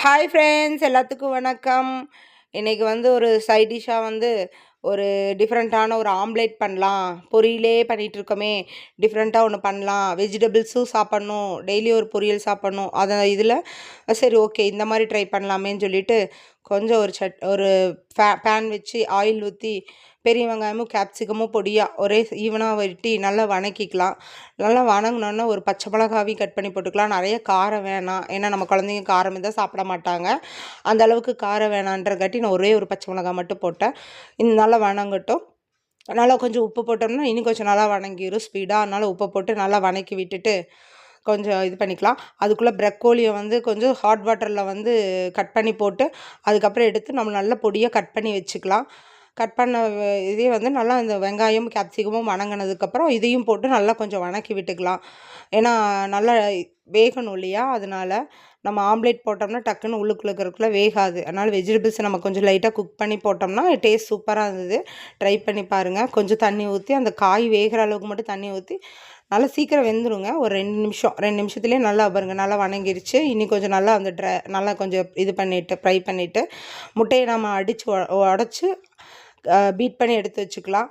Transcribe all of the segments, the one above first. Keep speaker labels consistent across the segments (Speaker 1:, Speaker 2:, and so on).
Speaker 1: Hi friends, எல்லாத்துக்கும் வணக்கம். இன்றைக்கி வந்து ஒரு சைட் டிஷ்ஷாக வந்து ஒரு டிஃப்ரெண்ட்டான ஒரு ஆம்லேட் பண்ணலாம். பொரியலே பண்ணிகிட்ருக்கோமே, டிஃப்ரெண்ட்டாக ஒன்று பண்ணலாம். வெஜிடபிள்ஸும் சாப்பிட்ணும், டெய்லி ஒரு பொரியல் சாப்பிட்ணும். அதை இதில் சரி ஓகே இந்த மாதிரி ட்ரை பண்ணலாமேன்னு சொல்லிட்டு கொஞ்சம் ஒரு பேன் வச்சு ஆயில் ஊற்றி பெரிய வெங்காயமும் கேப்சிகமும் பொடியாக ஒரே ஈவனாக வெட்டி நல்லா வணக்கிக்கலாம். நல்லா வணங்கினோன்னா ஒரு பச்சை மிளகாவையும் கட் பண்ணி போட்டுக்கலாம். நிறைய காரம் வேணாம், ஏன்னா நம்ம குழந்தைங்க காரம் இருந்தால் சாப்பிட மாட்டாங்க. அந்த அளவுக்கு காரம் வேணான்றங்காட்டி நான் ஒரே ஒரு பச்சை மிளகாய் மட்டும் போட்டேன். இந்த நல்லா வணங்கட்டும். நல்லா கொஞ்சம் உப்பு போட்டோம்னா இன்னும் கொஞ்சம் நல்லா வணங்கிடும் ஸ்பீடாக. அதனால் உப்பை போட்டு நல்லா வணக்கி விட்டுட்டு கொஞ்சம் இது பண்ணிக்கலாம். அதுக்குள்ளே ப்ரக்கோலியை வந்து கொஞ்சம் ஹாட் வாட்டரில் வந்து கட் பண்ணி போட்டு அதுக்கப்புறம் எடுத்து நம்ம நல்லா பொடியாக கட் பண்ணி வச்சுக்கலாம். கட் பண்ண இதே வந்து நல்லா இந்த வெங்காயம் கேப்சிகமும் வணங்கினதுக்கப்புறம் இதையும் போட்டு நல்லா கொஞ்சம் வணக்கி விட்டுக்கலாம். ஏன்னா நல்லா வேகணும் இல்லையா, அதனால் நம்ம ஆம்லேட் போட்டோம்னா டக்குன்னு உள்ளுக்குள்ளே இருக்கிறதுக்குள்ளே வேகாது. அதனால் வெஜிடபிள்ஸை நம்ம கொஞ்சம் லைட்டாக குக் பண்ணி போட்டோம்னா டேஸ்ட் சூப்பராக இருந்தது. ட்ரை பண்ணி பாருங்கள். கொஞ்சம் தண்ணி ஊற்றி அந்த காய் வேகிற அளவுக்கு மட்டும் தண்ணி ஊற்றி நல்லா சீக்கிரம் வெந்துருங்க. ஒரு 2 நிமிஷத்துலேயே நல்லா பாருங்கள் நல்லா வணங்கிருச்சு. இனி கொஞ்சம் நல்லா அந்த நல்லா கொஞ்சம் இது பண்ணிவிட்டு ஃப்ரை பண்ணிவிட்டு முட்டையை நம்ம அடித்து உடச்சி பீட் பண்ணி எடுத்து வச்சுக்கலாம்.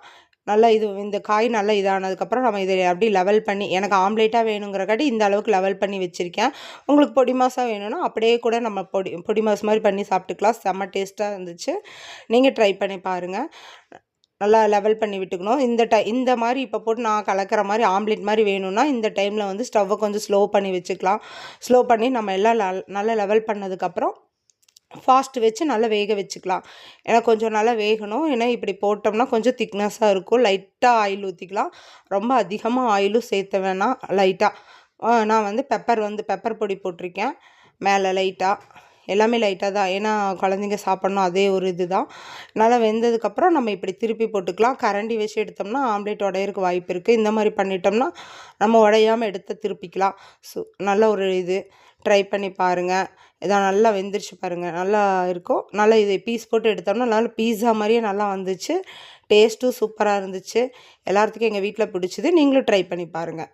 Speaker 1: நல்லா இந்த காய் நல்லா இதானதுக்கப்புறம் நம்ம இதை அப்படி லெவல் பண்ணி, எனக்கு ஆம்லேட்டாக வேணுங்கிறக்காட்டி இந்த அளவுக்கு லெவல் பண்ணி வச்சுருக்கேன். உங்களுக்கு பொடி மாஸாக வேணும்னா அப்படியே கூட நம்ம பொடி மாஸ் மாதிரி பண்ணி சாப்பிட்டுக்கலாம். செம்ம டேஸ்ட்டாக இருந்துச்சு. நீங்கள் ட்ரை பண்ணி பாருங்கள். நல்லா லெவல் பண்ணி விட்டுக்கணும். இந்த மாதிரி இப்போ போட்டு நான் கலக்கிற மாதிரி ஆம்லேட் மாதிரி வேணும்னா இந்த டைமில் வந்து ஸ்டவ்வை கொஞ்சம் ஸ்லோ பண்ணி வச்சுக்கலாம். ஸ்லோ பண்ணி நம்ம எல்லாம் நல்லா லெவல் பண்ணதுக்கப்புறம் ஃபாஸ்ட்டு வச்சு நல்லா வேக வச்சுக்கலாம். ஏன்னா கொஞ்சம் நல்லா வேகணும். ஏன்னா இப்படி போட்டோம்னா கொஞ்சம் திக்னஸாக இருக்கும். லைட்டாக ஆயில் ஊற்றிக்கலாம். ரொம்ப அதிகமாக ஆயிலும் சேர்த்த வேணாம், லைட்டாக. நான் வந்து பெப்பர் பொடி போட்டிருக்கேன் மேலே லைட்டாக. எல்லாமே லைட்டாக தான், ஏன்னா குழந்தைங்க சாப்பிட்ணும், அதே ஒரு இது தான். நல்லா வெந்ததுக்கப்புறம் நம்ம இப்படி திருப்பி போட்டுக்கலாம். கரண்டி வச்சு எடுத்தோம்னா ஆம்லேட் உடையறக்கு வாய்ப்பு இருக்குது. இந்த மாதிரி பண்ணிட்டோம்னா நம்ம உடையாமல் எடுத்து திருப்பிக்கலாம். நல்ல ஒரு இது ட்ரை பண்ணி பாருங்கள். இதான் நல்லா வெந்துருச்சு பாருங்கள், நல்லா இருக்கும். நல்லா இதை பீஸ் போட்டு எடுத்தோம்னா நல்லா பீஸா மாதிரியே நல்லா வந்துச்சு. டேஸ்ட்டும் சூப்பராக இருந்துச்சு. எல்லாத்துக்கும் எங்கள் வீட்டில் பிடிச்சிது. நீங்களும் ட்ரை பண்ணி பாருங்கள்.